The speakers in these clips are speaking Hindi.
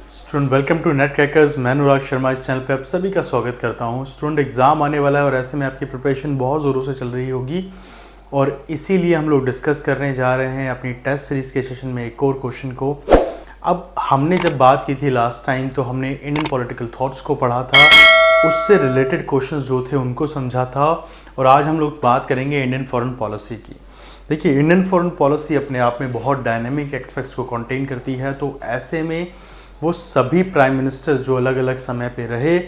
Student welcome to Net Crackers. मैं अनुराग शर्मा इस चैनल पे आप सभी का स्वागत करता हूं। स्टूडेंट एग्ज़ाम आने वाला है और ऐसे में आपकी प्रिपरेशन बहुत ज़ोरों से चल रही होगी और इसीलिए हम लोग डिस्कस करने जा रहे हैं अपनी टेस्ट सीरीज़ के सेशन में एक और क्वेश्चन को। अब हमने जब बात की थी लास्ट टाइम तो हमने इंडियन पॉलिटिकल थॉट्स को पढ़ा था, उससे रिलेटेड क्वेश्चंस जो थे उनको समझा था और आज हम लोग बात करेंगे इंडियन फॉरेन पॉलिसी की। देखिए, इंडियन फॉरेन पॉलिसी अपने आप में बहुत डायनेमिक एस्पेक्ट्स को कंटेन करती है, तो ऐसे में वो सभी प्राइम मिनिस्टर्स जो अलग अलग समय पे रहे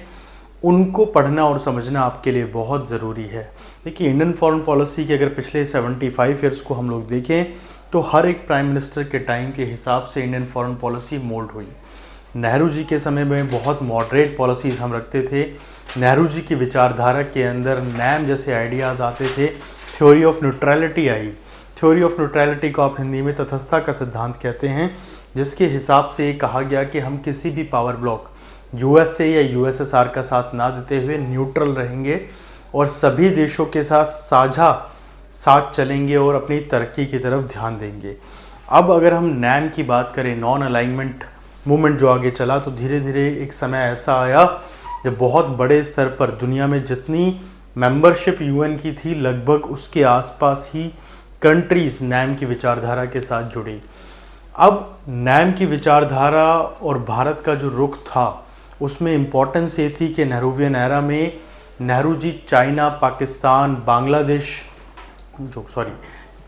उनको पढ़ना और समझना आपके लिए बहुत ज़रूरी है। देखिए, इंडियन फॉरेन पॉलिसी के अगर पिछले 75 ईयर्स को हम लोग देखें तो हर एक प्राइम मिनिस्टर के टाइम के हिसाब से इंडियन फॉरेन पॉलिसी मोल्ड हुई। नेहरू जी के समय में बहुत मॉडरेट पॉलिसीज़ हम रखते थे। नेहरू जी की विचारधारा के अंदर नैम जैसे आइडियाज़ आते थे। Theory of neutrality I. Theory of neutrality को आप हिंदी में तटस्थता का सिद्धांत कहते हैं, जिसके हिसाब से ये कहा गया कि हम किसी भी पावर ब्लॉक यूएसए या यूएसएसआर का साथ ना देते हुए न्यूट्रल रहेंगे और सभी देशों के साथ साथ चलेंगे और अपनी तरक्की की तरफ ध्यान देंगे। अब अगर हम नैम की बात करें, नॉन अलाइनमेंट मूवमेंट जो आगे चला, तो धीरे धीरे एक समय ऐसा आया जब बहुत बड़े स्तर पर दुनिया में जितनी मेंबरशिप यूएन की थी लगभग उसके आसपास ही कंट्रीज़ नैम की विचारधारा के साथ जुड़ी। अब नैम की विचारधारा और भारत का जो रुख था उसमें इम्पोर्टेंस ये थी कि नेहरूवियन एरा में नेहरू जी चाइना, पाकिस्तान, बांग्लादेश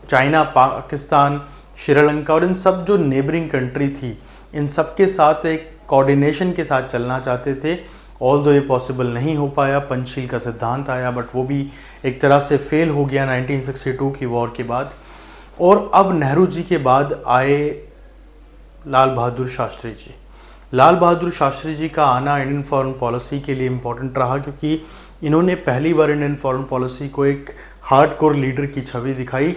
चाइना, पाकिस्तान, श्रीलंका और इन सब जो नेबरिंग कंट्री थी, इन सब के साथ एक कोऑर्डिनेशन के साथ चलना चाहते थे। ऑल दो ये पॉसिबल नहीं हो पाया, पंचशील का सिद्धांत आया, बट वो भी एक तरह से फेल हो गया 1962 की वॉर के बाद। और अब नेहरू जी के बाद आए लाल बहादुर शास्त्री जी। लाल बहादुर शास्त्री जी का आना इंडियन फॉरेन पॉलिसी के लिए इम्पोर्टेंट रहा, क्योंकि इन्होंने पहली बार इंडियन फॉरेन पॉलिसी को एक हार्डकोर लीडर की छवि दिखाई।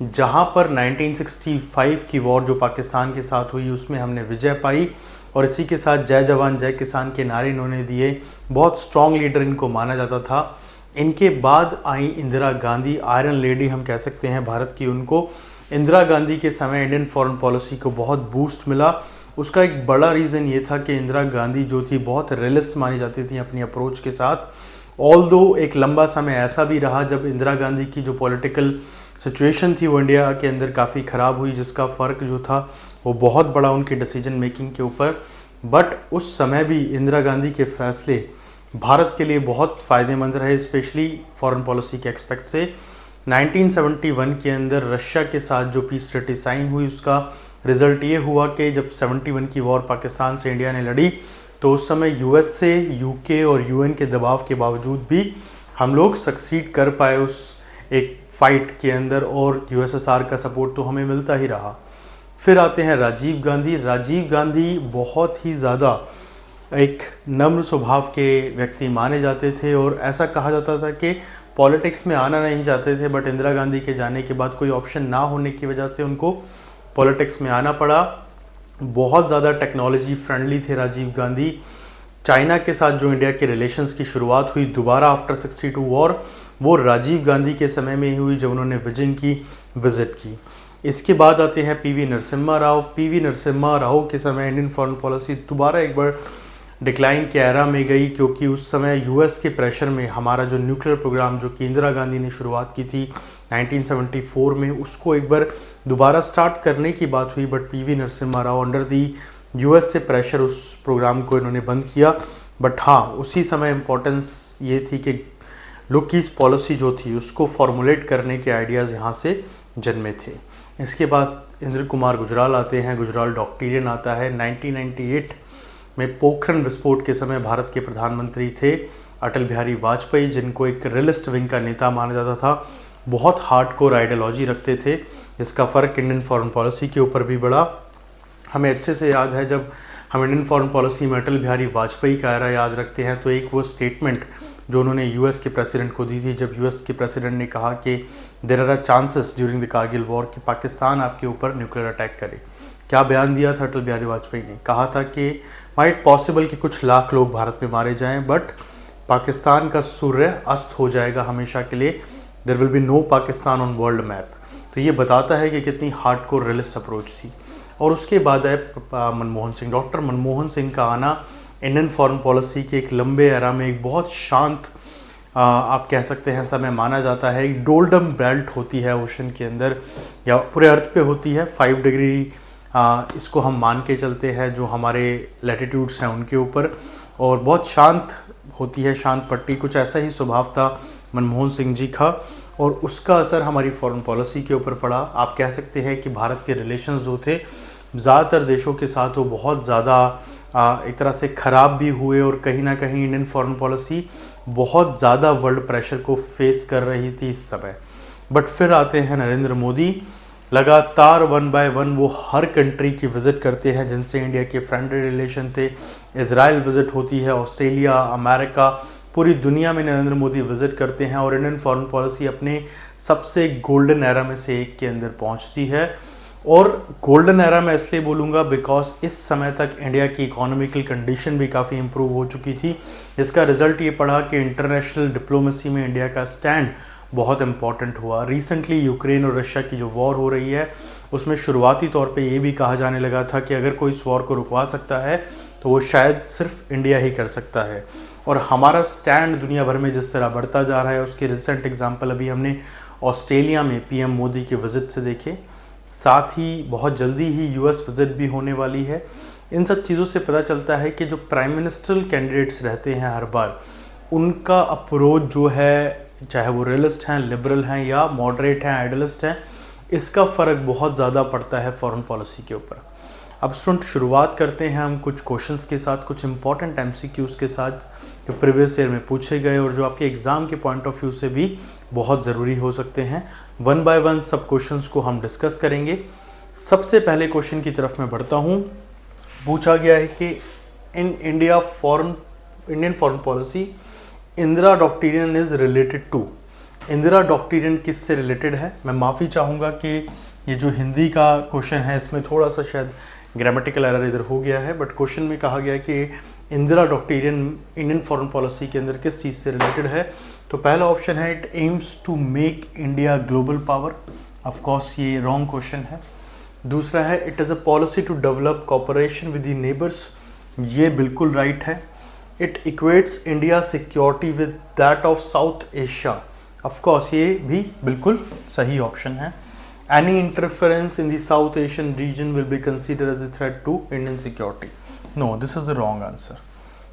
जहां पर 1965 की वॉर जो पाकिस्तान के साथ हुई उसमें हमने विजय पाई और इसी के साथ जय जवान जय किसान के नारे इन्होंने दिए। बहुत स्ट्रॉन्ग लीडर इनको माना जाता था। इनके बाद आई इंदिरा गांधी, आयरन लेडी हम कह सकते हैं भारत की उनको। इंदिरा गांधी के समय इंडियन फॉरेन पॉलिसी को बहुत बूस्ट मिला। उसका एक बड़ा रीज़न ये था कि इंदिरा गांधी जो थी बहुत रियलिस्ट मानी जाती थी अपनी अप्रोच के साथ। ऑल्दो एक लंबा समय ऐसा भी रहा जब इंदिरा गांधी की जो पॉलिटिकल सिचुएशन थी वो इंडिया के अंदर काफ़ी ख़राब हुई, जिसका फ़र्क जो था वो बहुत बड़ा उनकी डिसीजन मेकिंग के ऊपर। बट उस समय भी इंदिरा गांधी के फैसले भारत के लिए बहुत फ़ायदेमंद रहे, स्पेशली फॉरेन पॉलिसी के एक्सपेक्ट से। 1971 के अंदर रशिया के साथ जो पीस ट्रीटी साइन हुई उसका रिजल्ट ये हुआ कि जब 71 की वॉर पाकिस्तान से इंडिया ने लड़ी तो उस समय यूएसए, यूके और यूएन के दबाव के बावजूद भी हम लोग सक्सीड कर पाए उस एक फ़ाइट के अंदर और यूएसएसआर का सपोर्ट तो हमें मिलता ही रहा। फिर आते हैं राजीव गांधी। राजीव गांधी बहुत ही ज़्यादा एक नम्र स्वभाव के व्यक्ति माने जाते थे और ऐसा कहा जाता था कि पॉलिटिक्स में आना नहीं चाहते थे, बट इंदिरा गांधी के जाने के बाद कोई ऑप्शन ना होने की वजह से उनको पॉलिटिक्स में आना पड़ा। बहुत ज़्यादा टेक्नोलॉजी फ्रेंडली थे राजीव गांधी। चाइना के साथ जो इंडिया के रिलेशंस की शुरुआत हुई दोबारा आफ्टर 62 वॉर, वो राजीव गांधी के समय में ही हुई जब उन्होंने बीजिंग की विज़िट की। इसके बाद आते हैं पीवी नरसिम्हा राव। पीवी नरसिम्हा राव के समय इंडियन फॉरेन पॉलिसी दोबारा एक बार डिक्लाइन के एरा में गई, क्योंकि उस समय यूएस के प्रेशर में हमारा जो न्यूक्लियर प्रोग्राम जो कि इंदिरा गांधी ने शुरुआत की थी 1974 में, उसको एक बार दोबारा स्टार्ट करने की बात हुई। But PV Narasimha Rao under the US से प्रेशर उस प्रोग्राम को इन्होंने बंद किया। बट हाँ, उसी समय इम्पोर्टेंस ये थी कि लुकीस पॉलिसी जो थी उसको फॉर्मुलेट करने के आइडियाज़ यहाँ से जन्मे थे। इसके बाद इंद्र कुमार गुजराल आते हैं। गुजराल डॉक्ट्रिन आता है। 1998 में पोखरण विस्फोट के समय भारत के प्रधानमंत्री थे अटल बिहारी वाजपेयी, जिनको एक रियलिस्ट विंग का नेता माना जाता था। बहुत हार्डकोर आइडियोलॉजी रखते थे, जिसका फ़र्क इंडियन फॉरेन पॉलिसी के ऊपर भी बड़ा। हमें अच्छे से याद है जब हम इंडियन फॉरेन पॉलिसी में अटल बिहारी वाजपेयी का एरा याद रखते हैं तो एक वो स्टेटमेंट जो उन्होंने यूएस के प्रेसिडेंट को दी थी, जब यूएस के प्रेसिडेंट ने कहा कि there are chances during the Kargil war कि पाकिस्तान आपके ऊपर न्यूक्लियर अटैक करे। क्या बयान दिया था अटल बिहारी वाजपेयी ने? कहा था कि माइट पॉसिबल कि कुछ लाख लोग भारत में मारे जाएं, बट पाकिस्तान का सूर्य अस्त हो जाएगा हमेशा के लिए। There will be no Pakistan on world map. तो ये बताता है कि कितनी हार्डकोर रियलिस्ट अप्रोच थी। और उसके बाद आए मनमोहन सिंह। डॉक्टर मनमोहन सिंह का आना इंडियन फॉरेन पॉलिसी के एक लंबे एरा में एक बहुत शांत आप कह सकते हैं समय माना जाता है। एक डोल्डम बेल्ट होती है ओशन के अंदर या पूरे अर्थ पे होती है, 5 डिग्री इसको हम मान के चलते हैं जो हमारे लैटिट्यूड्स हैं उनके ऊपर, और बहुत शांत होती है, शांत पट्टी। कुछ ऐसा ही स्वभाव था मनमोहन सिंह जी का और उसका असर हमारी फॉरेन पॉलिसी के ऊपर पड़ा। आप कह सकते हैं कि भारत के रिलेशंस जो थे ज़्यादातर देशों के साथ वो बहुत ज़्यादा एक तरह से ख़राब भी हुए और कहीं ना कहीं इंडियन फॉरेन पॉलिसी बहुत ज़्यादा वर्ल्ड प्रेशर को फेस कर रही थी इस समय। बट फिर आते हैं नरेंद्र मोदी, लगातार 1 बाय 1 वो हर कंट्री की विज़िट करते हैं जिनसे इंडिया के फ्रेंडली रिलेशन थे। इज़राइल विज़िट होती है, ऑस्ट्रेलिया, अमेरिका, पूरी दुनिया में नरेंद्र मोदी विज़िट करते हैं और इंडियन फॉरेन पॉलिसी अपने सबसे गोल्डन एरा में से एक के अंदर पहुंचती है। और गोल्डन एरा मैं इसलिए बोलूँगा बिकॉज इस समय तक इंडिया की इकोनॉमिकल कंडीशन भी काफ़ी इम्प्रूव हो चुकी थी। इसका रिजल्ट ये पड़ा कि इंटरनेशनल डिप्लोमेसी में इंडिया का स्टैंड बहुत इम्पॉर्टेंट हुआ। रिसेंटली यूक्रेन और रशिया की जो वॉर हो रही है उसमें शुरुआती तौर पे ये भी कहा जाने लगा था कि अगर कोई इस वॉर को रुकवा सकता है तो वो शायद सिर्फ इंडिया ही कर सकता है। और हमारा स्टैंड दुनिया भर में जिस तरह बढ़ता जा रहा है उसके रिसेंट एग्जाम्पल अभी हमने ऑस्ट्रेलिया में पीएम मोदी के विज़िट से देखे, साथ ही बहुत जल्दी ही यूएस विज़िट भी होने वाली है। इन सब चीज़ों से पता चलता है कि जो प्राइम मिनिस्ट्रियल कैंडिडेट्स रहते हैं हर बार, उनका अप्रोच जो है, चाहे वो रियलिस्ट हैं, लिबरल हैं या मॉडरेट हैं, आइडियलिस्ट हैं, इसका फ़र्क बहुत ज़्यादा पड़ता है फॉरेन पॉलिसी के ऊपर। अब स्टूडेंट शुरुआत करते हैं हम कुछ क्वेश्चंस के साथ, कुछ इंपॉर्टेंट एमसीक्यूज़ के साथ जो प्रीवियस ईयर में पूछे गए और जो आपके एग्ज़ाम के पॉइंट ऑफ व्यू से भी बहुत ज़रूरी हो सकते हैं। 1 बाय 1 सब क्वेश्चंस को हम डिस्कस करेंगे। सबसे पहले क्वेश्चन की तरफ मैं बढ़ता हूँ। पूछा गया है कि in Indian foreign policy Indira doctrine is related to. Indira doctrine किससे रिलेटेड है? मैं माफ़ी चाहूँगा कि ये जो हिंदी का क्वेश्चन है इसमें थोड़ा सा शायद ग्रामेटिकल एरर इधर हो गया है, बट क्वेश्चन में कहा गया है कि Indira doctrine Indian foreign policy के अंदर किस चीज़ से रिलेटेड है। तो पहला ऑप्शन है it aims to make India global power. Of course ये रॉन्ग क्वेश्चन है। दूसरा है it is a policy to develop cooperation with the neighbours. ये बिल्कुल राइट है। It equates India security with that of South Asia. Of course ये भी बिल्कुल सही ऑप्शन है। Any interference in the South Asian region will be considered as a threat to Indian security. No, this is the wrong answer.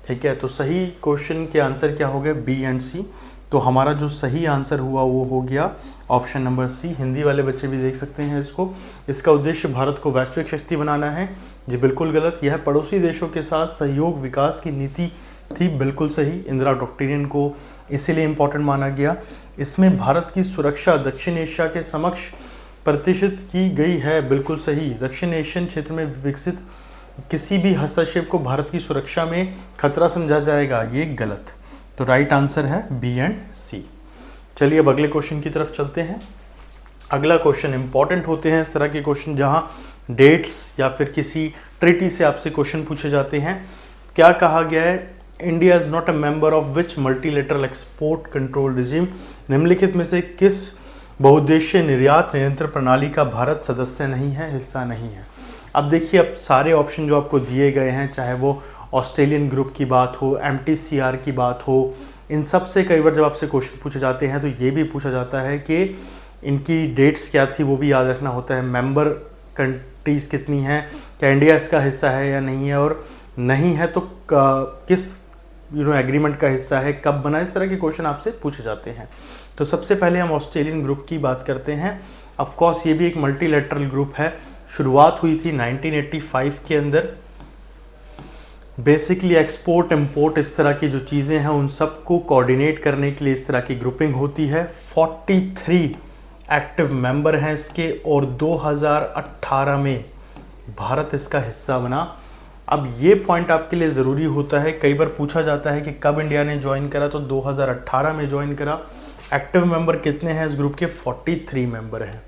ठीक है, तो सही क्वेश्चन के आंसर क्या हो गए? बी एंड सी। तो हमारा जो सही आंसर हुआ वो हो गया ऑप्शन नंबर सी। हिंदी वाले बच्चे भी देख सकते हैं इसको। इसका उद्देश्य भारत को वैश्विक शक्ति बनाना है। जी बिल्कुल गलत। यह पड़ोसी देशों के साथ सहयोग विकास की नीति थी। बिल्कुल सही। इंदिरा डॉक्ट्रिन को इसीलिए इम्पोर्टेंट माना गया। इसमें भारत की सुरक्षा दक्षिण एशिया के समक्ष प्रतिष्ठित की गई है। बिल्कुल सही। दक्षिण एशियन क्षेत्र में विकसित किसी भी हस्तक्षेप को भारत की सुरक्षा में खतरा समझा जाएगा, ये गलत। तो राइट आंसर है बी एंड सी। चलिए अब अगले क्वेश्चन की तरफ चलते हैं। अगला क्वेश्चन इंपॉर्टेंट होते हैं इस तरह के क्वेश्चन जहां डेट्स या फिर किसी ट्रीटी से आपसे क्वेश्चन पूछे जाते हैं। क्या कहा गया है? India is not a member of which multilateral export control regime. निम्नलिखित में से किस बहुउद्देशीय निर्यात नियंत्रण प्रणाली का भारत सदस्य नहीं है, हिस्सा नहीं है? अब देखिए, अब सारे ऑप्शन जो आपको दिए गए हैं, चाहे वो ऑस्ट्रेलियन ग्रुप की बात हो, MTCR की बात हो, इन सब से कई बार जब आपसे क्वेश्चन पूछे जाते हैं तो ये भी पूछा जाता है कि इनकी डेट्स क्या थी, वो भी याद रखना होता है। मेंबर कंट्रीज़ कितनी हैं, क्या इंडिया इसका हिस्सा है या नहीं है, और नहीं है तो किस एग्रीमेंट का हिस्सा है, कब बना, इस तरह के क्वेश्चन आपसे पूछे जाते हैं। तो सबसे पहले हम ऑस्ट्रेलियन ग्रुप की बात करते हैं। ऑफ कोर्स ये भी एक मल्टीलेटरल ग्रुप है। शुरुआत हुई थी 1985 के अंदर। बेसिकली एक्सपोर्ट इंपोर्ट इस तरह की जो चीज़ें हैं उन सबको कोऑर्डिनेट करने के लिए इस तरह की ग्रुपिंग होती है। 43 एक्टिव मेंबर हैं इसके और 2018 में भारत इसका हिस्सा बना। अब ये पॉइंट आपके लिए ज़रूरी होता है, कई बार पूछा जाता है कि कब इंडिया ने ज्वाइन करा, तो 2018 में ज्वाइन करा। एक्टिव मेंबर कितने हैं इस ग्रुप के? 43 मेंबर हैं।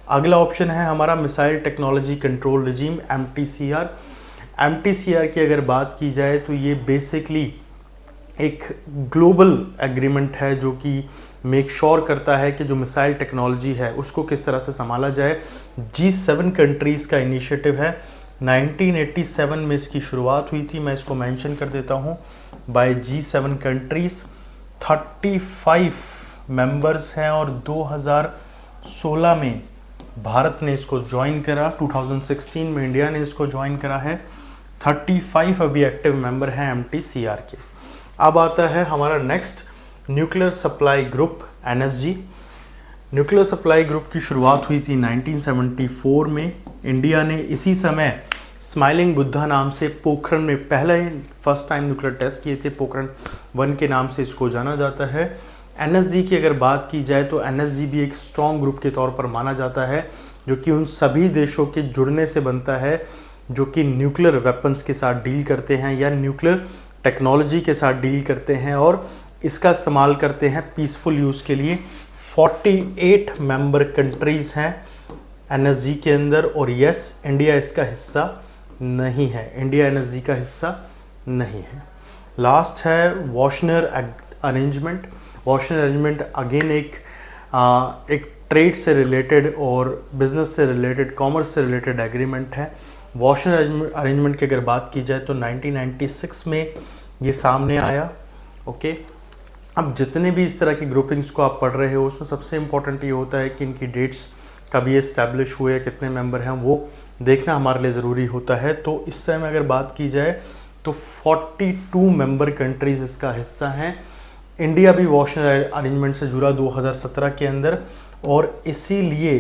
अगला ऑप्शन है हमारा missile technology control regime, MTCR। MTCR की अगर बात की जाए तो ये बेसिकली एक ग्लोबल एग्रीमेंट है जो कि मेक श्योर करता है कि जो मिसाइल टेक्नोलॉजी है उसको किस तरह से संभाला जाए। G7 कंट्रीज़ का इनिशिएटिव है 1987 में इसकी शुरुआत हुई थी, मैं इसको मेंशन कर देता हूँ, बाय G7 कंट्रीज़। 35 मेंबर्स हैं और 2016 में भारत ने इसको ज्वाइन करा, 2016 में इंडिया ने इसको ज्वाइन करा है। 35 अभी एक्टिव मेंबर हैं MTCR के। अब आता है हमारा next nuclear supply group NSG। Nuclear supply group की शुरुआत हुई थी 1974 में। इंडिया ने इसी समय स्माइलिंग बुद्धा नाम से पोखरण में पहले फर्स्ट टाइम न्यूक्लियर टेस्ट किए थे। पोखरण 1 के नाम से इसको जाना जाता है। NSG की अगर बात की जाए तो NSG भी एक स्ट्रॉन्ग ग्रुप के तौर पर माना जाता है, जो कि उन सभी देशों के जुड़ने से बनता है जो कि न्यूक्लियर वेपन्स के साथ डील करते हैं या न्यूक्लियर टेक्नोलॉजी के साथ डील करते हैं और इसका इस्तेमाल करते हैं पीसफुल यूज़ के लिए। 48 मेंबर कंट्रीज़ हैं NSG के अंदर और यस, इंडिया इसका हिस्सा नहीं है। इंडिया NSG का हिस्सा नहीं है। लास्ट है वॉशनर अरेंजमेंट। वॉशनर अरेंजमेंट अगेन एक ट्रेड से रिलेटेड और बिजनेस से रिलेटेड, कॉमर्स से रिलेटेड एग्रीमेंट है। वॉशनर अरेंजमेंट की अगर बात की जाए तो 1996 में ये सामने आया। ओके, अब जितने भी इस तरह की ग्रुपिंग्स को आप पढ़ रहे हो उसमें सबसे इम्पोर्टेंट ये होता है कि इनकी डेट्स कब ये इस्टेब्लिश हुए, कितने मेंबर हैं, वो देखना हमारे लिए ज़रूरी होता है। तो इस समय अगर बात की जाए तो 42 मेंबर कंट्रीज़ इसका हिस्सा हैं। इंडिया भी वॉशनर अरेंजमेंट से जुड़ा 2017 के अंदर, और इसीलिए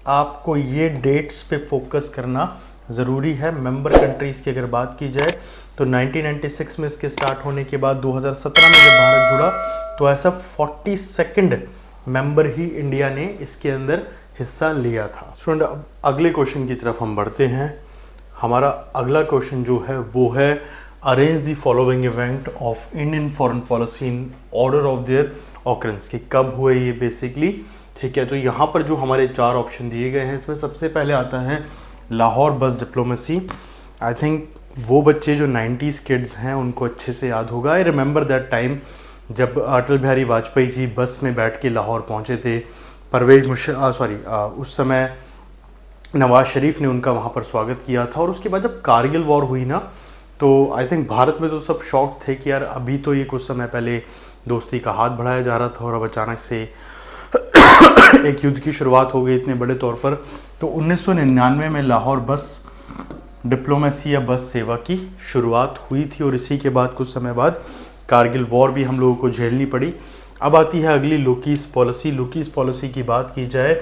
आपको ये डेट्स पे फोकस करना ज़रूरी है। मेंबर कंट्रीज़ की अगर बात की जाए तो 1996 में इसके स्टार्ट होने के बाद 2017 में जब भारत जुड़ा तो ऐसा 42nd मेंबर ही इंडिया ने इसके अंदर हिस्सा लिया था। स्टूडेंट, अब अगले क्वेश्चन की तरफ हम बढ़ते हैं। हमारा अगला क्वेश्चन जो है वो है arrange the following event of Indian foreign policy in order of their occurrence, कि कब हुए ये बेसिकली। ठीक है, तो यहाँ पर जो हमारे 4 ऑप्शन दिए गए हैं इसमें सबसे पहले आता है लाहौर बस डिप्लोमेसी। आई थिंक वो बच्चे जो 90s किड्स हैं उनको अच्छे से याद होगा। आई रिमेंबर दैट टाइम जब अटल बिहारी वाजपेयी जी बस में बैठ के लाहौर पहुँचे थे। उस समय नवाज शरीफ ने उनका वहाँ पर स्वागत किया था, और उसके बाद जब कारगिल वॉर हुई ना तो आई थिंक भारत में तो सब शॉक थे कि यार अभी तो ये कुछ समय पहले दोस्ती का हाथ बढ़ाया जा रहा था और अब अचानक से एक युद्ध की शुरुआत हो गई इतने बड़े तौर पर। तो 1999 में लाहौर बस डिप्लोमेसी या बस सेवा की शुरुआत हुई थी, और इसी के बाद कुछ समय बाद कारगिल वॉर भी हम लोगों को झेलनी पड़ी। अब आती है अगली लोकीस पॉलिसी। लोकीस पॉलिसी की बात की जाए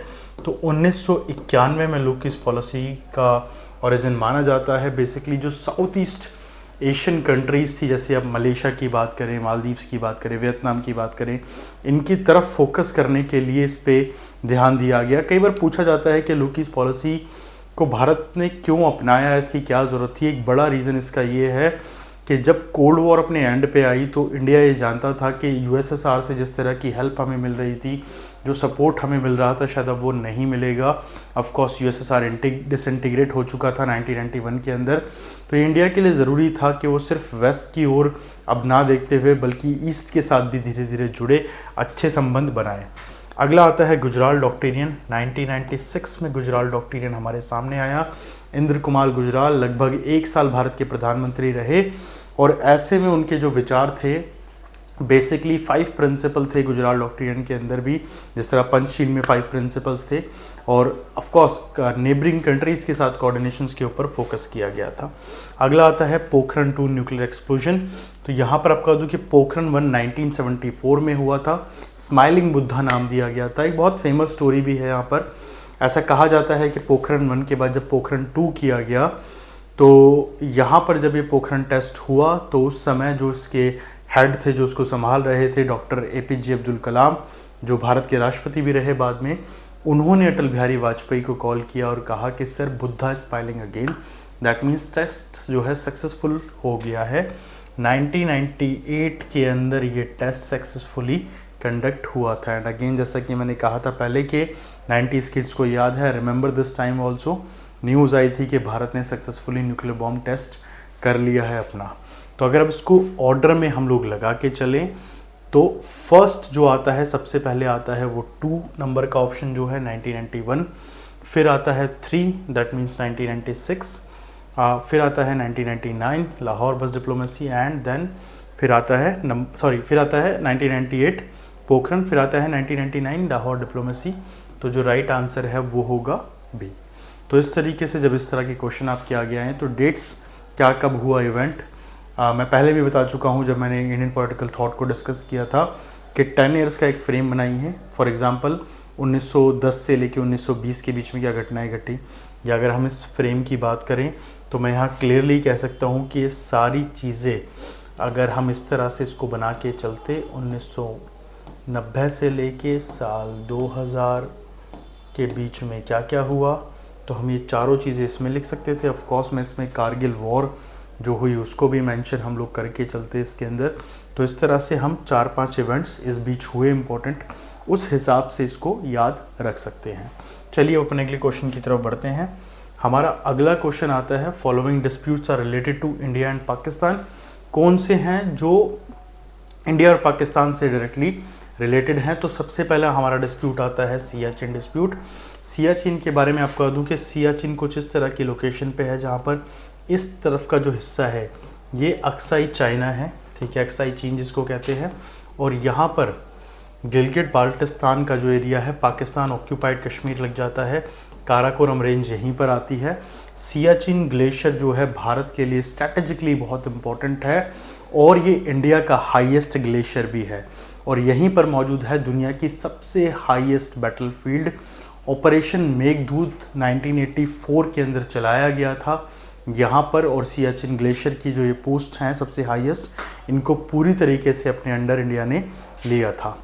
तो 1991 में लोकीस पॉलिसी का ओरिजिन माना जाता है। बेसिकली जो साउथ ईस्ट एशियन कंट्रीज़ थी, जैसे अब मलेशिया की बात करें, मालदीव्स की बात करें, वियतनाम की बात करें, इनकी तरफ फोकस करने के लिए इस पे ध्यान दिया गया। कई बार पूछा जाता है कि लोकीस पॉलिसी को भारत ने क्यों अपनाया है, इसकी क्या ज़रूरत थी। एक बड़ा रीज़न इसका ये है कि जब कोल्ड वॉर अपने एंड पे आई तो इंडिया ये जानता था कि USSR से जिस तरह की हेल्प हमें मिल रही थी, जो सपोर्ट हमें मिल रहा था, शायद अब वो नहीं मिलेगा। ऑफ कोर्स USSR डिसइंटीग्रेट हो चुका था 1991 के अंदर। तो इंडिया के लिए ज़रूरी था कि वो सिर्फ वेस्ट की ओर अब ना देखते हुए बल्कि ईस्ट के साथ भी धीरे धीरे जुड़े, अच्छे संबंध बनाए। अगला आता है गुजराल डॉक्ट्रिन। 1996 में गुजराल डॉक्ट्रिन हमारे सामने आया। इंद्र कुमार गुजराल लगभग 1 साल भारत के प्रधानमंत्री रहे, और ऐसे में उनके जो विचार थे बेसिकली 5 प्रिंसिपल थे गुजराल डॉक्ट्रिन के अंदर भी, जिस तरह पंचशील में 5 प्रिंसिपल्स थे, और ऑफ कोर्स नेबरिंग कंट्रीज़ के साथ कोऑर्डिनेशंस के ऊपर फोकस किया गया था। अगला आता है पोखरण 2 न्यूक्लियर एक्सप्लोजन। तो यहाँ पर आपको बता दूँ कि पोखरण 1 1974 में हुआ था। स्माइलिंग बुद्धा नाम दिया गया था। एक बहुत फेमस स्टोरी भी है यहाँ पर। ऐसा कहा जाता है कि पोखरण 1 के बाद जब पोखरण 2 किया गया तो यहाँ पर जब ये पोखरण टेस्ट हुआ तो उस समय जो इसके हेड थे, जो उसको संभाल रहे थे, डॉक्टर APJ अब्दुल कलाम, जो भारत के राष्ट्रपति भी रहे बाद में, उन्होंने अटल बिहारी वाजपेयी को कॉल किया और कहा कि sir Buddha smiling again, that means test जो है सक्सेसफुल हो गया है। 1998 के अंदर ये टेस्ट सक्सेसफुली कंडक्ट हुआ था। एंड अगेन जैसा कि मैंने कहा था पहले के 90s किड्स को याद है, remember this time also news आई थी कि भारत ने सक्सेसफुली न्यूक्लियर बॉम्ब टेस्ट कर लिया है अपना। तो अगर अब इसको ऑर्डर में हम लोग लगा के चलें तो फर्स्ट जो आता है, सबसे पहले आता है वो 2 नंबर का ऑप्शन जो है 1991, फिर आता है 3 दैट मीन्स 1996, फिर आता है 1999 लाहौर बस डिप्लोमेसी, एंड देन फिर आता है 1998 पोखरण, फिर आता है 1999 लाहौर डिप्लोमेसी। तो जो राइट आंसर है वो होगा बी। तो इस तरीके से जब इस तरह के क्वेश्चन आपके आगे आए तो डेट्स क्या कब हुआ इवेंट, मैं पहले भी बता चुका हूँ जब मैंने इंडियन पॉलिटिकल थॉट को डिस्कस किया था कि 10 ईयर्स का एक फ्रेम बनाई है। फॉर एग्जांपल 1910 से लेकर 1920 के बीच में क्या घटनाएं घटी, या अगर हम इस फ्रेम की बात करें तो मैं यहाँ क्लियरली कह सकता हूँ कि ये सारी चीज़ें अगर हम इस तरह से इसको बना के चलते 1990 से लेके साल 2000 के बीच में क्या क्या हुआ, तो हम ये चारों चीज़ें इसमें लिख सकते थे। ऑफ कोर्स मैं इसमें कारगिल वॉर जो हुई उसको भी मेंशन हम लोग करके चलते इसके अंदर। तो इस तरह से हम 4-5 इवेंट्स इस बीच हुए इम्पोर्टेंट, उस हिसाब से इसको याद रख सकते हैं। चलिए अपने अगले क्वेश्चन की तरफ बढ़ते हैं। हमारा अगला क्वेश्चन आता है following disputes are related to India and Pakistan. कौन से हैं जो इंडिया और पाकिस्तान से डायरेक्टली रिलेटेड हैं। तो सबसे पहला हमारा डिस्प्यूट आता है सियाचिन डिस्प्यूट। सियाचिन के बारे में आपको बता दूं कि सियाचिन कुछ इस तरह की लोकेशन पे है जहाँ पर इस तरफ का जो हिस्सा है ये अक्साई चाइना है, ठीक है, अक्साई चीन जिसको कहते हैं, और यहाँ पर गिलगिट बाल्टिस्तान का जो एरिया है पाकिस्तान ऑक्यूपाइड कश्मीर लग जाता है, काराकोरम रेंज यहीं पर आती है। सियाचिन ग्लेशियर जो है भारत के लिए स्ट्रैटेजिकली बहुत इम्पोर्टेंट है और ये इंडिया का हाईएस्ट ग्लेशियर भी है, और यहीं पर मौजूद है दुनिया की सबसे हाईएस्ट बैटलफील्ड। ऑपरेशन मेघदूत 1984 के अंदर चलाया गया था यहाँ पर, और सियाचिन ग्लेशियर की जो ये पोस्ट हैं सबसे हाईएस्ट, इनको पूरी तरीके से अपने अंडर इंडिया ने लिया था।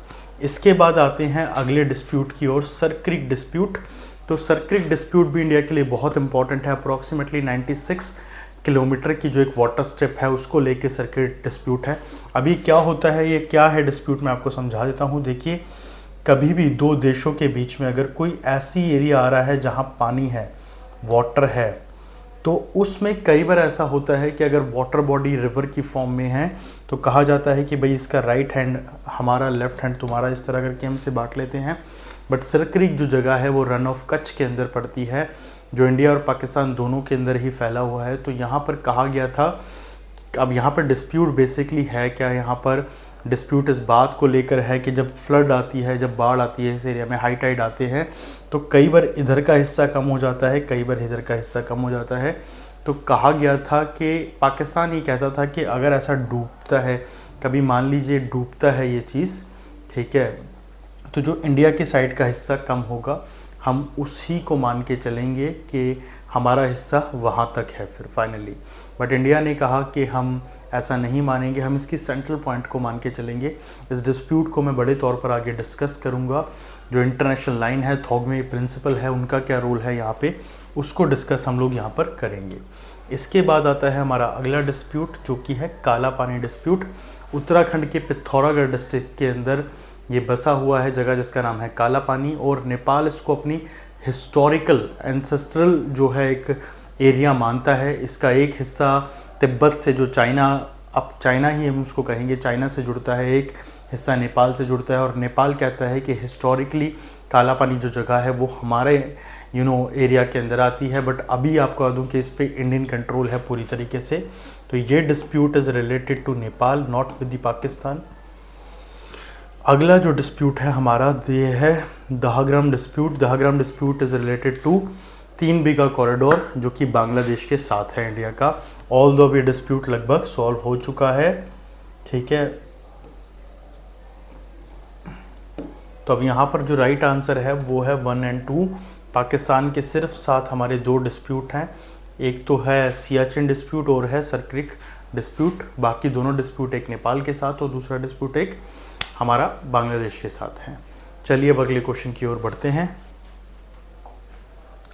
इसके बाद आते हैं अगले डिस्प्यूट की ओर, सर क्रीक डिस्प्यूट। तो सर क्रीक डिस्प्यूट भी इंडिया के लिए बहुत इंपॉर्टेंट है। अप्रॉक्सीमेटली 96 किलोमीटर की जो एक वाटर स्ट्रिप है उसको लेके सर क्रीक डिस्प्यूट है। अभी क्या होता है, ये क्या है डिस्प्यूट, मैं आपको समझा देता हूँ। देखिए, कभी भी दो देशों के बीच में अगर कोई ऐसी एरिया आ रहा है जहाँ पानी है, वाटर है, तो उसमें कई बार ऐसा होता है कि अगर वाटर बॉडी रिवर की फॉर्म में है तो कहा जाता है कि भाई इसका राइट हैंड हमारा, लेफ्ट हैंड तुम्हारा, इस तरह करके हम इसे बांट लेते हैं। बट सर क्रीक जो जगह है वो रन ऑफ कच्छ के अंदर पड़ती है, जो इंडिया और पाकिस्तान दोनों के अंदर ही फैला हुआ है। तो यहाँ पर कहा गया था, अब यहाँ पर डिस्प्यूट बेसिकली है क्या, यहाँ पर डिस्प्यूट इस बात को लेकर है कि जब फ्लड आती है, जब बाढ़ आती है इस एरिया में, हाई टाइड आते हैं, तो कई बार इधर का हिस्सा कम हो जाता है, कई बार इधर का हिस्सा कम हो जाता है। तो कहा गया था कि पाकिस्तान ये कहता था कि अगर ऐसा डूबता है, कभी मान लीजिए डूबता है ये चीज़, ठीक है, तो जो इंडिया की साइड का हिस्सा कम होगा हम उसी को मान के चलेंगे कि हमारा हिस्सा वहाँ तक है फिर फाइनली। बट इंडिया ने कहा कि हम ऐसा नहीं मानेंगे, हम इसकी सेंट्रल पॉइंट को मान के चलेंगे। इस डिस्प्यूट को मैं बड़े तौर पर आगे डिस्कस करूँगा। जो इंटरनेशनल लाइन है, थॉगमे प्रिंसिपल है, उनका क्या रोल है यहाँ पे, उसको डिस्कस हम लोग यहाँ पर करेंगे। इसके बाद आता है हमारा अगला डिस्प्यूट जो कि है काला पानी डिस्प्यूट। उत्तराखंड के पिथौरागढ़ डिस्ट्रिक्ट के अंदर ये बसा हुआ है जगह जिसका नाम है काला पानी, और नेपाल इसको अपनी हिस्टोरिकल एंसेस्ट्रल जो है एक एरिया मानता है। इसका एक हिस्सा तिब्बत से, जो चाइना, अब चाइना ही हम उसको कहेंगे, चाइना से जुड़ता है, एक हिस्सा नेपाल से जुड़ता है, और नेपाल कहता है कि हिस्टोरिकली काला पानी जो जगह है वो हमारे एरिया के अंदर आती है। बट अभी आपको बता दूं कि इस पे इंडियन कंट्रोल है पूरी तरीके से। तो ये dispute is related to Nepal, not with the Pakistan. अगला जो डिस्प्यूट है हमारा ये है Dahagram dispute. Dahagram dispute is related to 3 Bigha corridor जो कि बांग्लादेश के साथ है इंडिया का। ऑल दो भी डिस्प्यूट लगभग सॉल्व हो चुका है, ठीक है। तो अब यहाँ पर जो राइट आंसर है वो है 1 और 2। पाकिस्तान के सिर्फ साथ हमारे 2 डिस्प्यूट हैं, एक तो है सियाचिन डिस्प्यूट और है सर क्रीक डिस्प्यूट। बाकी दोनों डिस्प्यूट एक नेपाल के साथ और दूसरा डिस्प्यूट एक हमारा बांग्लादेश के साथ है। चलिए अब अगले क्वेश्चन की ओर बढ़ते हैं।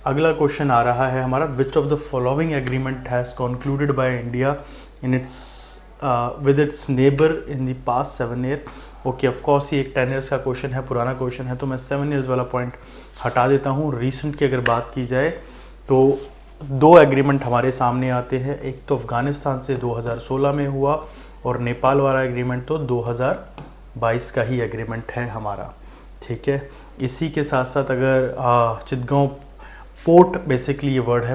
अगला क्वेश्चन आ रहा है हमारा, विच of the following agreement has concluded by India in its with its neighbour in the past 7 year. Okay, of course ये एक 10 ईयर्स का क्वेश्चन है, पुराना क्वेश्चन है, तो मैं 7 ईयर्स वाला पॉइंट हटा देता हूँ। रीसेंट की अगर बात की जाए तो 2 एग्रीमेंट हमारे सामने आते हैं। एक तो अफ़गानिस्तान से 2016 में हुआ, और नेपाल वाला एग्रीमेंट तो 2022 का ही एग्रीमेंट है हमारा, ठीक है। इसी के साथ साथ अगर चिटगांव पोर्ट, बेसिकली ये वर्ड है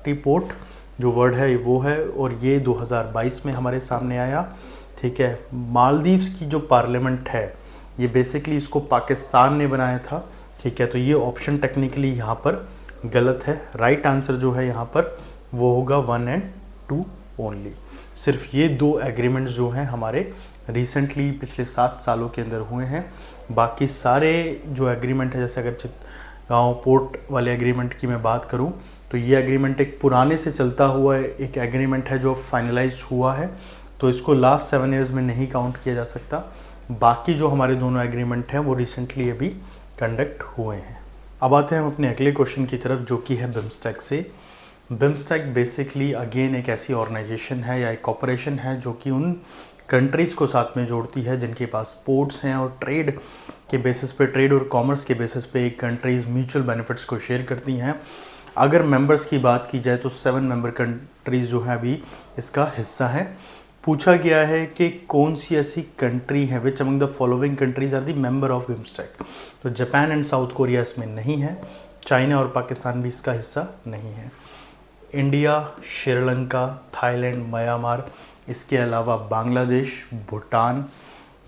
टीपोट जो वर्ड है वो है, और ये 2022 में हमारे सामने आया। ठीक है, मालदीव्स की जो पार्लियामेंट है ये बेसिकली इसको पाकिस्तान ने बनाया था। ठीक है, तो ये ऑप्शन टेक्निकली यहाँ पर गलत है। राइट आंसर जो है यहाँ पर वो होगा 1 और 2 ओनली। सिर्फ ये 2 एग्रीमेंट्स जो हैं हमारे रिसेंटली पिछले 7 सालों के अंदर हुए हैं। बाकी सारे जो एग्रीमेंट है, जैसे अगर चिटगांव पोर्ट वाले एग्रीमेंट की मैं बात करूं तो ये एग्रीमेंट एक पुराने से चलता हुआ एक एग्रीमेंट है जो फाइनलाइज हुआ है, तो इसको लास्ट 7 ईयर्स में नहीं काउंट किया जा सकता। बाकी जो हमारे दोनों एग्रीमेंट हैं वो रिसेंटली अभी कंडक्ट हुए हैं। अब आते हैं हम अपने अगले क्वेश्चन की तरफ, जो कि है बिम्स्टेक से। बिम्स्टेक बेसिकली अगेन एक ऐसी ऑर्गेनाइजेशन है या एक कॉर्पोरेशन है जो कि उन कंट्रीज़ को साथ में जोड़ती है जिनके पास पोर्ट्स हैं और ट्रेड के बेसिस पे, ट्रेड और कॉमर्स के बेसिस पे एक कंट्रीज़ म्यूचुअल बेनिफिट्स को शेयर करती हैं। अगर मेंबर्स की बात की जाए तो 7 मेंबर कंट्रीज़ जो है अभी इसका हिस्सा है। पूछा गया है कि कौन सी ऐसी कंट्री है which among the following countries are the member of BIMSTEC. तो जापान एंड साउथ कोरिया इसमें नहीं है, चाइना और पाकिस्तान भी इसका हिस्सा नहीं है। इंडिया, श्रीलंका, थाईलैंड, म्यांमार, इसके अलावा बांग्लादेश, भूटान,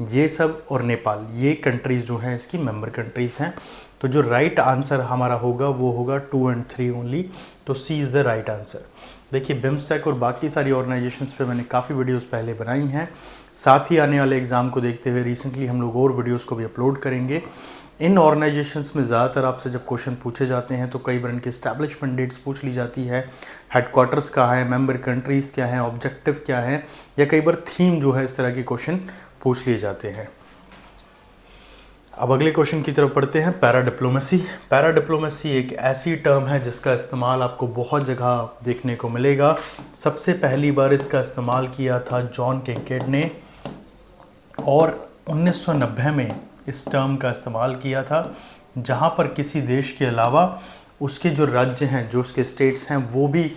ये सब और नेपाल, ये कंट्रीज़ जो हैं इसकी मेंबर कंट्रीज़ हैं। तो जो राइट आंसर हमारा होगा वो होगा 2 और 3 ओनली। तो सी इज़ द राइट आंसर। देखिए, बिम्स्टेक और बाकी सारी ऑर्गेनाइजेशंस पे मैंने काफ़ी वीडियोस पहले बनाई हैं। साथ ही आने वाले एग्ज़ाम को देखते हुए रिसेंटली हम लोग और वीडियोस को भी अपलोड करेंगे। इन ऑर्गेनाइजेशंस में ज़्यादातर आपसे जब क्वेश्चन पूछे जाते हैं तो कई बार इनकी एस्टैब्लिशमेंट डेट्स पूछ ली जाती है, हेडक्वार्टर्स कहाँ है, मेंबर कंट्रीज़ क्या हैं, ऑब्जेक्टिव क्या है, या कई बार थीम जो है इस तरह के क्वेश्चन पूछ लिए जाते हैं। अब अगले क्वेश्चन की तरफ पढ़ते हैं। Para diplomacy. पैरा डिप्लोमेसी एक ऐसी टर्म है जिसका इस्तेमाल आपको बहुत जगह देखने को मिलेगा। सबसे पहली बार इसका इस्तेमाल किया था जॉन किंकेड ने, और 1990 में इस टर्म का इस्तेमाल किया था, जहां पर किसी देश के अलावा उसके जो राज्य हैं, जो उसके स्टेट्स हैं, वो भी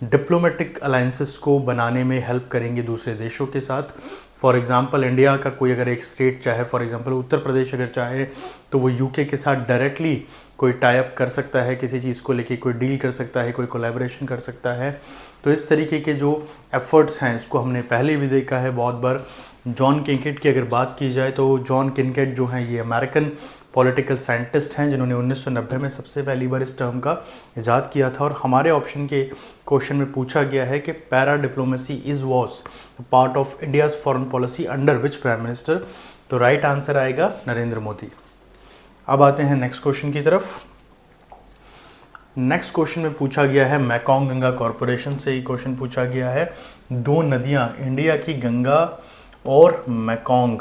डिप्लोमेटिक अलाइंसेस को बनाने में हेल्प करेंगे दूसरे देशों के साथ। फॉर एग्जांपल इंडिया का कोई अगर एक स्टेट चाहे, फॉर एग्जांपल उत्तर प्रदेश अगर चाहे तो वो यूके के साथ डायरेक्टली कोई टाई अप कर सकता है, किसी चीज़ को लेके कोई डील कर सकता है, कोई कोलैबोरेशन कर सकता है। तो इस तरीके के जो एफर्ट्स हैं इसको हमने पहले भी देखा है बहुत बार। जॉन किंकेड की अगर बात की जाए तो जॉन किंकेड जो हैं ये अमेरिकन पॉलिटिकल साइंटिस्ट हैं जिन्होंने 1990 में सबसे पहली बार इस टर्म का इजाद किया था। और हमारे ऑप्शन के क्वेश्चन में पूछा गया है कि para diplomacy is was part of India's foreign policy under which prime minister. तो राइट आंसर आएगा नरेंद्र मोदी। अब आते हैं नेक्स्ट क्वेश्चन की तरफ। नेक्स्ट क्वेश्चन में पूछा गया है मैकोंग गंगा कॉरपोरेशन से ही क्वेश्चन पूछा गया है। 2 नदियाँ इंडिया की, गंगा और मैकोंग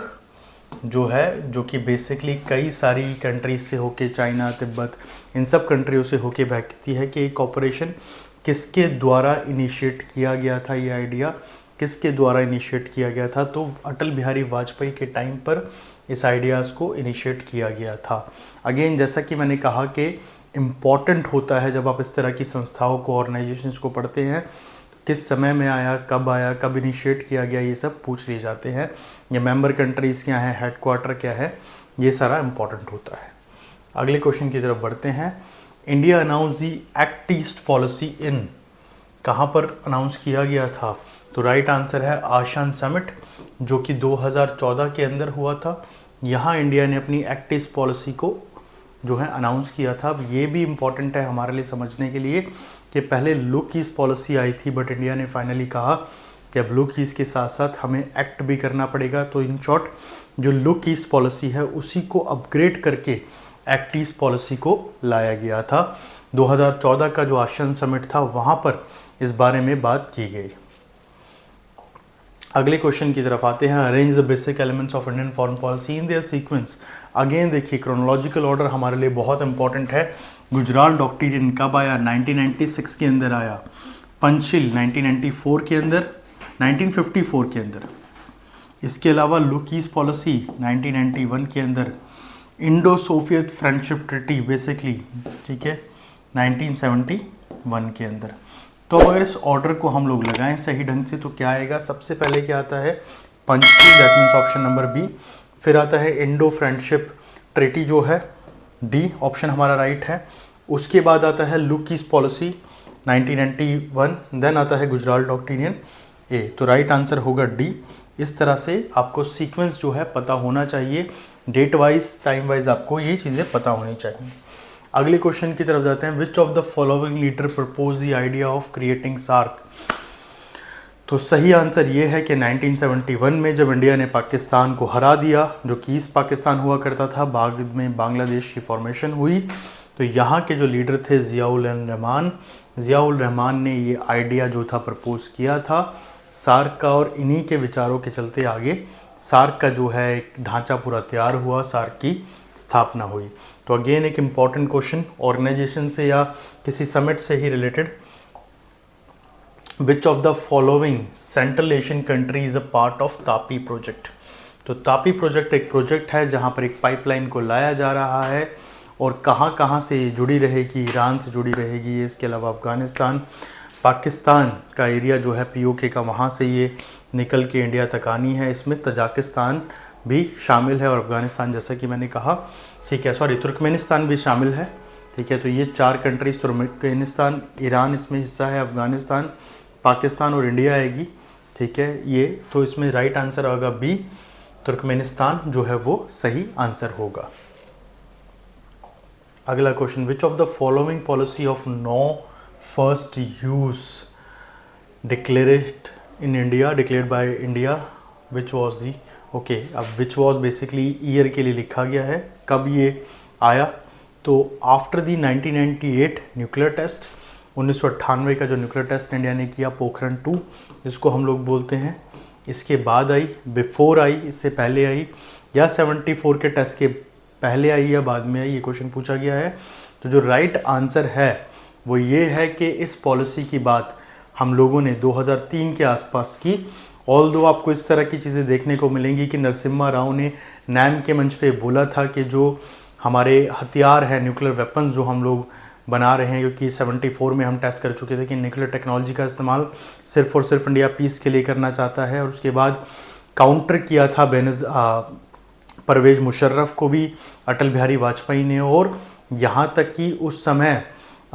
जो है, जो कि बेसिकली कई सारी कंट्रीज से होके, चाइना, तिब्बत, इन सब कंट्रियों से होके बहती है, कि ये कॉरपोरेशन किसके द्वारा इनिशिएट किया गया था, ये आइडिया किसके द्वारा इनिशिएट किया गया था। तो अटल बिहारी वाजपेयी के टाइम पर इस आइडियाज़ को इनिशिएट किया गया था। अगेन जैसा कि मैंने कहा कि इम्पॉर्टेंट होता है जब आप इस तरह की संस्थाओं को, ऑर्गेनाइजेशंस को पढ़ते हैं, किस समय में आया, कब इनिशिएट किया गया, ये सब पूछ लिए जाते हैं। ये मेंबर कंट्रीज़ क्या है, हेडक्वार्टर क्या है, ये सारा इम्पॉर्टेंट होता है। अगले क्वेश्चन की तरफ बढ़ते हैं। India announce the act east policy in, कहाँ पर अनाउंस किया गया था। तो राइट आंसर है आशान समिट, जो कि 2014 के अंदर हुआ था। यहाँ इंडिया ने अपनी एक्ट ईस्ट पॉलिसी को जो है अनाउंस किया था। अब ये भी इम्पॉर्टेंट है हमारे लिए समझने के लिए कि पहले लुक ईस्ट पॉलिसी आई थी, बट इंडिया ने फाइनली कहा कि अब लुक ईस्ट के साथ साथ हमें एक्ट भी करना पड़ेगा। तो इन शॉर्ट जो लुक ईस्ट पॉलिसी है उसी को अपग्रेड करके एक्ट ईस्ट पॉलिसी को लाया गया था। 2014 का जो आशान समिट था वहाँ पर इस बारे में बात की गई। अगले क्वेश्चन की तरफ आते हैं। Arrange the basic elements of Indian foreign policy in their sequence. Again देखिए, क्रोनोलॉजिकल ऑर्डर हमारे लिए बहुत इंपॉर्टेंट है। गुजराल डॉक्ट्रिन कब आया, 1996 के अंदर आया। पंचशील 1994 के अंदर, 1954 के अंदर। इसके अलावा लुक ईस्ट पॉलिसी 1991 के अंदर। Indo Soviet friendship treaty basically, ठीक है, 1971 के अंदर। तो अगर इस ऑर्डर को हम लोग लगाएं सही ढंग से तो क्या आएगा, सबसे पहले क्या आता है, Panchsheel, that means option number B. फिर आता है इंडो फ्रेंडशिप ट्रीटी जो है डी, ऑप्शन हमारा राइट है। उसके बाद आता है लुक ईस्ट पॉलिसी, 1991। देन आता है गुजरात डॉक्ट्रिन ए, तो राइट आंसर होगा डी। इस तरह से आपको सीक्वेंस जो है पता होना चाहिए, डेट वाइज टाइम वाइज आपको ये चीज़ें पता होनी चाहिए। अगले क्वेश्चन की तरफ जाते हैं। Which of the following leader propose the idea of creating SAARC. तो सही आंसर ये है कि 1971 में जब इंडिया ने पाकिस्तान को हरा दिया, जो कि ईस्ट पाकिस्तान हुआ करता था, बाद में बांग्लादेश की फॉर्मेशन हुई, तो यहाँ के जो लीडर थे ज़ियाउल रहमान, ज़ियाउल रहमान ने ये आइडिया जो था प्रपोज किया था सार्क का, और इन्हीं के विचारों के चलते आगे सार्क का जो है एक ढांचा पूरा तैयार हुआ, सार्क की स्थापना हुई। तो अगेन एक इम्पॉर्टेंट क्वेश्चन, ऑर्गेनाइजेशन से या किसी समिट से ही related. Which of the following central Asian country is a part of TAPI project. तो तापी प्रोजेक्ट एक प्रोजेक्ट है जहाँ पर एक पाइपलाइन को लाया जा रहा है, और कहाँ कहाँ से जुड़ी रहेगी, ईरान से जुड़ी रहेगी, इसके अलावा अफ़गानिस्तान, पाकिस्तान का एरिया जो है पीओके का, वहाँ से ये निकल के इंडिया तक आनी है। इसमें तजाकिस्तान भी शामिल है और अफ़गानिस्तान, जैसा कि मैंने कहा, ठीक है, सॉरी तुर्कमेनिस्तान भी शामिल है, ठीक है। तो ये 4 कंट्रीज, तुर्कमेनिस्तान, ईरान इसमें हिस्सा है, अफ़गानिस्तान, पाकिस्तान और इंडिया आएगी, ठीक है ये। तो इसमें राइट आंसर होगा बी, तुर्कमेनिस्तान जो है वो सही आंसर होगा। अगला question, which of the following policy of no first use declared in India, declared by India, which was the, okay, अब विच वॉज बेसिकली ईयर के लिए लिखा गया है, कब ये आया। तो आफ्टर दी 1998 न्यूक्लियर टेस्ट, 1998 का जो न्यूक्लियर टेस्ट इंडिया ने किया पोखरण 2 जिसको हम लोग बोलते हैं, इसके बाद आई, बिफोर आई, इससे पहले आई, या 74 के टेस्ट के पहले आई या बाद में आई, ये क्वेश्चन पूछा गया है। तो जो राइट आंसर है वो ये है कि इस पॉलिसी की बात हम लोगों ने 2003 के आसपास की। ऑल्दो आपको इस तरह की चीज़ें देखने को मिलेंगी कि नरसिम्हा राव ने नैम के मंच पे बोला था कि जो हमारे हथियार हैं, न्यूक्लियर वेपन्स जो हम लोग बना रहे हैं, क्योंकि 74 में हम टेस्ट कर चुके थे कि न्यूक्लियर टेक्नोलॉजी का इस्तेमाल सिर्फ और सिर्फ इंडिया पीस के लिए करना चाहता है, और उसके बाद काउंटर किया था परवेज़ मुशर्रफ को भी अटल बिहारी वाजपेयी ने, और यहाँ तक कि उस समय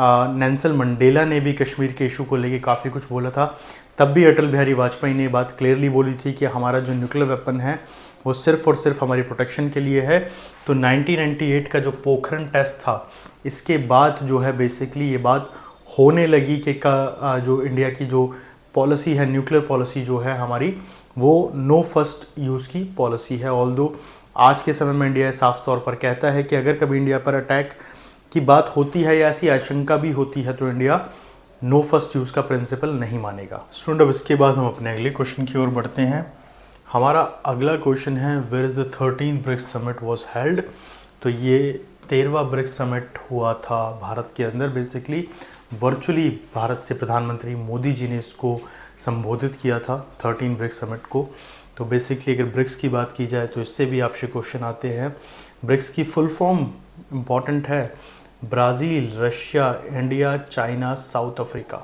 नेल्सन मंडेला ने भी कश्मीर के इशू को लेके काफ़ी कुछ बोला था। तब भी अटल बिहारी वाजपेयी ने बात क्लियरली बोली थी कि हमारा जो न्यूक्लियर वेपन है वो सिर्फ और सिर्फ हमारी प्रोटेक्शन के लिए है। तो 1998 का जो पोखरण टेस्ट था, इसके बाद जो है बेसिकली ये बात होने लगी कि जो इंडिया की जो पॉलिसी है, न्यूक्लियर पॉलिसी जो है हमारी, वो नो फर्स्ट यूज़ की पॉलिसी है। ऑल्दो आज के समय में इंडिया साफ तौर पर कहता है कि अगर कभी इंडिया पर अटैक की बात होती है या ऐसी आशंका भी होती है तो इंडिया नो फर्स्ट यूज़ का प्रिंसिपल नहीं मानेगा। स्टूडेंट, अब इसके बाद हम अपने अगले क्वेश्चन की ओर बढ़ते हैं। हमारा अगला क्वेश्चन है, where is the 13th BRICS summit was held. तो ये 13वां ब्रिक्स समिट हुआ था भारत के अंदर, बेसिकली वर्चुअली भारत से प्रधानमंत्री मोदी जी ने इसको संबोधित किया था 13 ब्रिक्स समिट को। तो बेसिकली अगर ब्रिक्स की बात की जाए तो इससे भी आपसे क्वेश्चन आते हैं। ब्रिक्स की फुल फॉर्म इम्पॉर्टेंट है, Brazil, Russia, India, China, South Africa.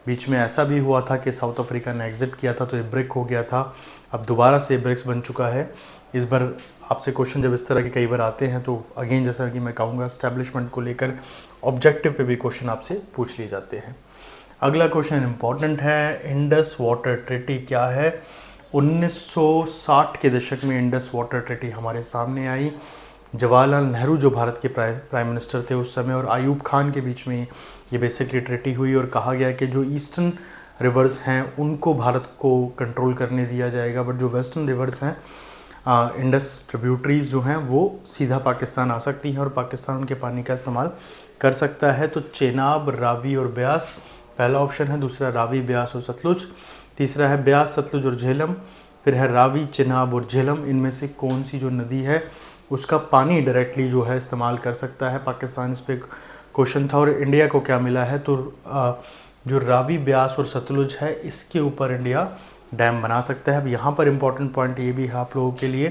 बीच में ऐसा भी हुआ था कि साउथ अफ्रीका ने एग्जिट किया था तो ये ब्रिक हो गया था, अब दोबारा से ब्रिक्स बन चुका है। इस बार आपसे क्वेश्चन जब इस तरह के कई बार आते हैं तो अगेन जैसा कि मैं कहूँगा एस्टैब्लिशमेंट को लेकर ऑब्जेक्टिव पे भी क्वेश्चन आपसे पूछ लिए जाते हैं। अगला क्वेश्चन इम्पॉर्टेंट है, इंडस वाटर ट्रीटी क्या है। 1960 के दशक में इंडस वाटर ट्रीटी हमारे सामने आई। जवाहरलाल नेहरू जो भारत के प्राइम मिनिस्टर थे उस समय, और आयूब खान के बीच में ये बेसिकली ट्रीटी हुई, और कहा गया कि जो ईस्टर्न रिवर्स हैं उनको भारत को कंट्रोल करने दिया जाएगा, बट जो वेस्टर्न रिवर्स हैं, इंडस ट्रिब्यूटरीज जो हैं, वो सीधा पाकिस्तान आ सकती हैं और पाकिस्तान उनके पानी का इस्तेमाल कर सकता है। तो चेनाब, रावी और ब्यास पहला ऑप्शन है, दूसरा रावी, ब्यास और सतलुज, तीसरा है ब्यास, सतलुज और झेलम, फिर है रावी, चेनाब और झेलम। इनमें से कौन सी जो नदी है उसका पानी डायरेक्टली जो है इस्तेमाल कर सकता है पाकिस्तान, इस पर क्वेश्चन था। और इंडिया को क्या मिला है, तो जो रावी, ब्यास और सतलुज है इसके ऊपर इंडिया डैम बना सकता है। अब यहाँ पर इम्पॉर्टेंट पॉइंट ये भी है आप लोगों के लिए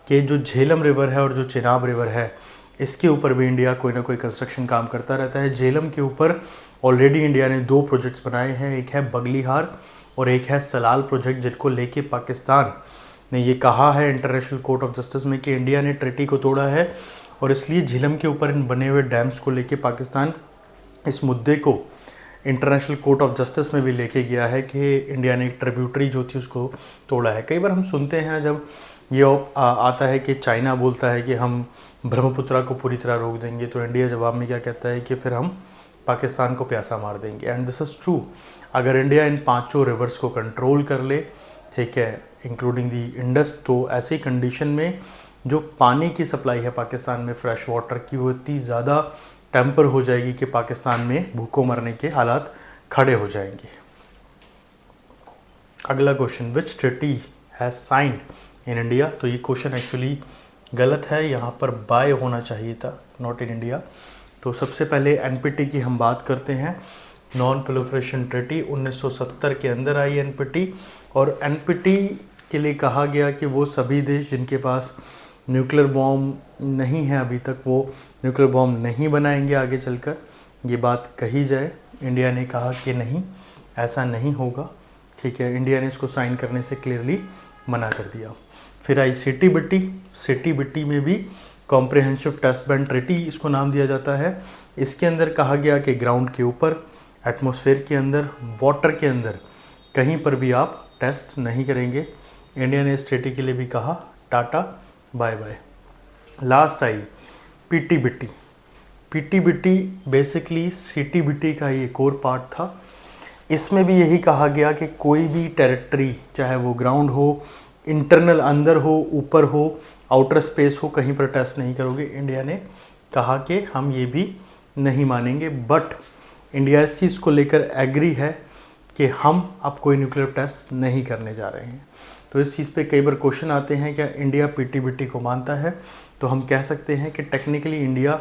कि जो झेलम रिवर है और जो चेनाब रिवर है इसके ऊपर भी इंडिया कोई ना कोई कंस्ट्रक्शन काम करता रहता है। झेलम के ऊपर ऑलरेडी इंडिया ने 2 प्रोजेक्ट्स बनाए हैं, एक है बगलीहार और एक है सलाल प्रोजेक्ट, जिनको लेके पाकिस्तान ने ये कहा है इंटरनेशनल कोर्ट ऑफ जस्टिस में कि इंडिया ने ट्रीटी को तोड़ा है, और इसलिए झेलम के ऊपर इन बने हुए डैम्स को लेके पाकिस्तान इस मुद्दे को इंटरनेशनल कोर्ट ऑफ जस्टिस में भी लेके गया है कि इंडिया ने एक ट्रिब्यूटरी जो थी उसको तोड़ा है। कई बार हम सुनते हैं जब ये आता है कि चाइना बोलता है कि हम ब्रह्मपुत्रा को पूरी तरह रोक देंगे, तो इंडिया जवाब में क्या कहता है कि फिर हम पाकिस्तान को प्यासा मार देंगे। And this is true. अगर इंडिया इन 5 रिवर्स को कंट्रोल कर ले, ठीक है, इंक्लूडिंग दी इंडस, तो ऐसी कंडीशन में जो पानी की सप्लाई है पाकिस्तान में फ्रेश वाटर की, वो इतनी ज़्यादा टेम्पर हो जाएगी कि पाकिस्तान में भूखों मरने के हालात खड़े हो जाएंगे। अगला question, which treaty has signed in India. तो ये क्वेश्चन एक्चुअली गलत है, यहाँ पर बाय होना चाहिए था, नॉट इन इंडिया। तो सबसे पहले एनपीटी की हम बात करते हैं। नॉन प्रोलिफरेशन ट्रीटी 1970 के अंदर आई एनपीटी, और एनपीटी के लिए कहा गया कि वो सभी देश जिनके पास न्यूक्लियर बॉम्ब नहीं है अभी तक, वो न्यूक्लियर बॉम्ब नहीं बनाएंगे आगे चलकर। ये बात कही जाए, इंडिया ने कहा कि नहीं, ऐसा नहीं होगा, ठीक है। इंडिया ने इसको साइन करने से क्लियरली मना कर दिया। फिर आई सीटीबीटी। सीटीबीटी में भी कॉम्प्रिहेंसिव टेस्ट बैंड ट्रीटी इसको नाम दिया जाता है। इसके अंदर कहा गया कि ग्राउंड के ऊपर, एटमॉस्फेयर के अंदर, वाटर के अंदर कहीं पर भी आप टेस्ट नहीं करेंगे। इंडिया ने इस ट्रीटी के लिए भी कहा tata bye bye. Last I PTBT. PTBT basically CTBT का ही एक और पार्ट था। इसमें भी यही कहा गया कि कोई भी टेरिटरी, चाहे वो ग्राउंड हो, इंटरनल अंदर हो, ऊपर हो, आउटर स्पेस हो, कहीं पर टेस्ट नहीं करोगे। इंडिया ने कहा कि हम ये भी नहीं मानेंगे, बट इंडिया इस चीज़ को लेकर एग्री है कि हम अब कोई न्यूक्लियर टेस्ट नहीं करने जा रहे हैं। तो इस चीज़ पे कई बार क्वेश्चन आते हैं, क्या इंडिया पीटीबीटी को मानता है। तो हम कह सकते हैं कि टेक्निकली इंडिया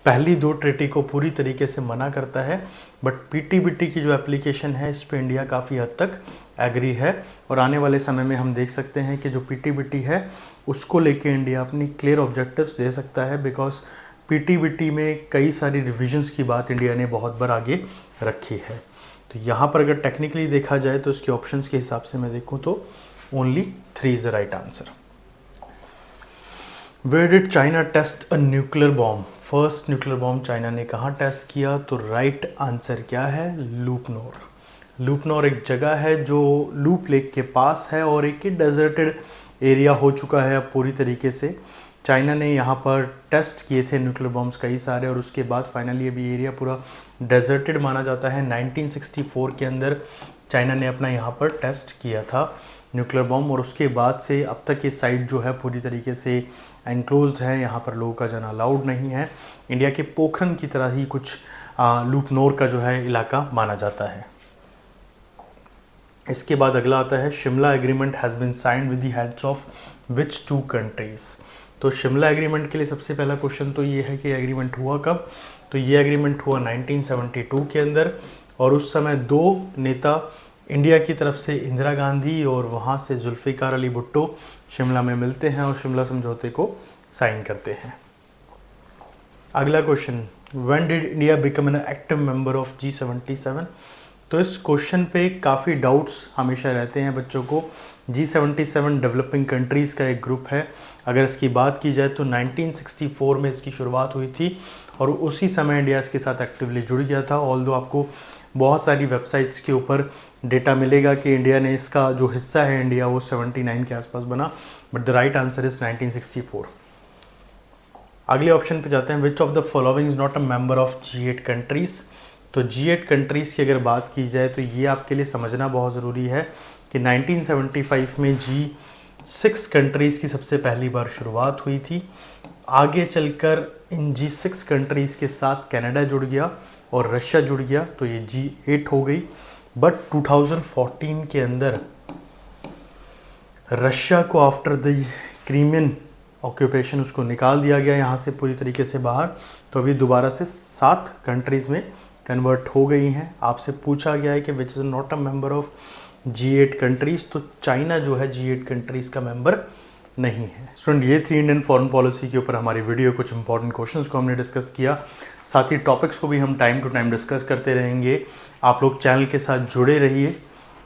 पहली 2 ट्रीटी को पूरी तरीके से मना करता है, बट पीटीबीटी की जो एप्लीकेशन है इस पे इंडिया काफ़ी हद तक एग्री है। और आने वाले समय में हम देख सकते हैं कि जो पीटीबीटी है उसको लेके इंडिया अपनी क्लियर ऑब्जेक्टिव्स दे सकता है, बिकॉज पीटीबीटी में कई सारी रिविजन्स की बात इंडिया ने बहुत बार आगे रखी है। तो यहाँ पर अगर टेक्निकली देखा जाए तो इसके ऑप्शंस के हिसाब से मैं देखूँ तो only 3 is the right answer. Where did China test a nuclear bomb. First nuclear bomb China ने कहाँ टेस्ट किया, तो राइट आंसर क्या है, लूपनोर। लूपनोर एक जगह है जो लूप लेक के पास है और एक डेजर्टेड एरिया हो चुका है अब पूरी तरीके से। चाइना ने यहाँ पर टेस्ट किए थे न्यूक्लियर बॉम्ब्स कई सारे, और उसके बाद फाइनली अभी एरिया पूरा डेजर्टेड माना जाता है। 1964 के अंदर चाइना ने अपना यहाँ पर टेस्ट किया था न्यूक्लियर बॉम्ब, और उसके बाद से अब तक ये साइट जो है पूरी तरीके से एनक्लोज्ड है, यहाँ पर लोगों का जाना अलाउड नहीं है। इंडिया के पोखरन की तरह ही कुछ लूपनोर का जो है इलाका माना जाता है। इसके बाद अगला आता है Shimla agreement has been signed with the heads of which 2 countries. तो शिमला एग्रीमेंट के लिए सबसे पहला क्वेश्चन तो ये है कि एग्रीमेंट हुआ कब। तो ये एग्रीमेंट हुआ 1972 के अंदर, और उस समय 2 नेता इंडिया की तरफ से इंदिरा गांधी और वहाँ से जुल्फ़िकार अली भुट्टो शिमला में मिलते हैं और शिमला समझौते को साइन करते हैं। अगला question, when did India become an active member of G77। तो इस क्वेश्चन पे काफ़ी डाउट्स हमेशा रहते हैं बच्चों को। G77 डेवलपिंग कंट्रीज़ का एक ग्रुप है। अगर इसकी बात की जाए तो 1964 में इसकी शुरुआत हुई थी, और उसी समय इंडिया इसके साथ एक्टिवली जुड़ गया था। ऑल्दो आपको बहुत सारी वेबसाइट्स के ऊपर डेटा मिलेगा कि इंडिया ने इसका जो हिस्सा है इंडिया वो 79 के आसपास बना, but the right answer is 1964। अगले ऑप्शन पे जाते हैं, which of the following is not a member of G8 countries. तो G8 कंट्रीज़ की अगर बात की जाए तो ये आपके लिए समझना बहुत ज़रूरी है कि 1975 में G6 कंट्रीज़ की सबसे पहली बार शुरुआत हुई थी। आगे चलकर इन G6 कंट्रीज़ के साथ कनाडा जुड़ गया और रशिया जुड़ गया, तो ये G8 हो गई। बट 2014 के अंदर रशिया को आफ्टर द क्रीमियन ऑक्यूपेशन उसको निकाल दिया गया यहाँ से पूरी तरीके से बाहर। तो अभी दोबारा से 7 कंट्रीज़ में कन्वर्ट हो गई हैं। आपसे पूछा गया है कि which is not a member of G8 countries, तो चाइना जो है G8 कंट्रीज़ का मेंबर नहीं है। स्टूडेंट, ये थी इंडियन फॉरेन पॉलिसी के ऊपर हमारी वीडियो। कुछ इंपॉर्टेंट क्वेश्चंस को हमने डिस्कस किया, साथ ही टॉपिक्स को भी हम टाइम टू टाइम डिस्कस करते रहेंगे। आप लोग चैनल के साथ जुड़े रहिए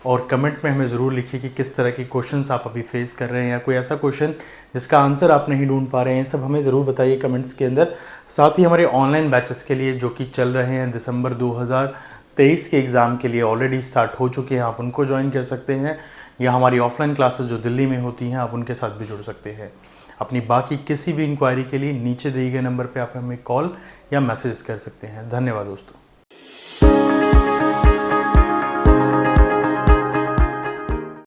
और कमेंट में हमें ज़रूर लिखिए कि किस तरह के क्वेश्चंस आप अभी फेस कर रहे हैं, या कोई ऐसा क्वेश्चन जिसका आंसर आप नहीं ढूंढ पा रहे हैं, सब हमें ज़रूर बताइए कमेंट्स के अंदर। साथ ही हमारे ऑनलाइन बैचेस के लिए जो कि चल रहे हैं दिसंबर 23 के एग्ज़ाम के लिए ऑलरेडी स्टार्ट हो चुके हैं, आप उनको ज्वाइन कर सकते हैं, या हमारी ऑफलाइन क्लासेस जो दिल्ली में होती हैं आप उनके साथ भी जुड़ सकते हैं। अपनी बाकी किसी भी इंक्वायरी के लिए नीचे दिए गए नंबर पे आप हमें कॉल या मैसेज कर सकते हैं। धन्यवाद दोस्तों।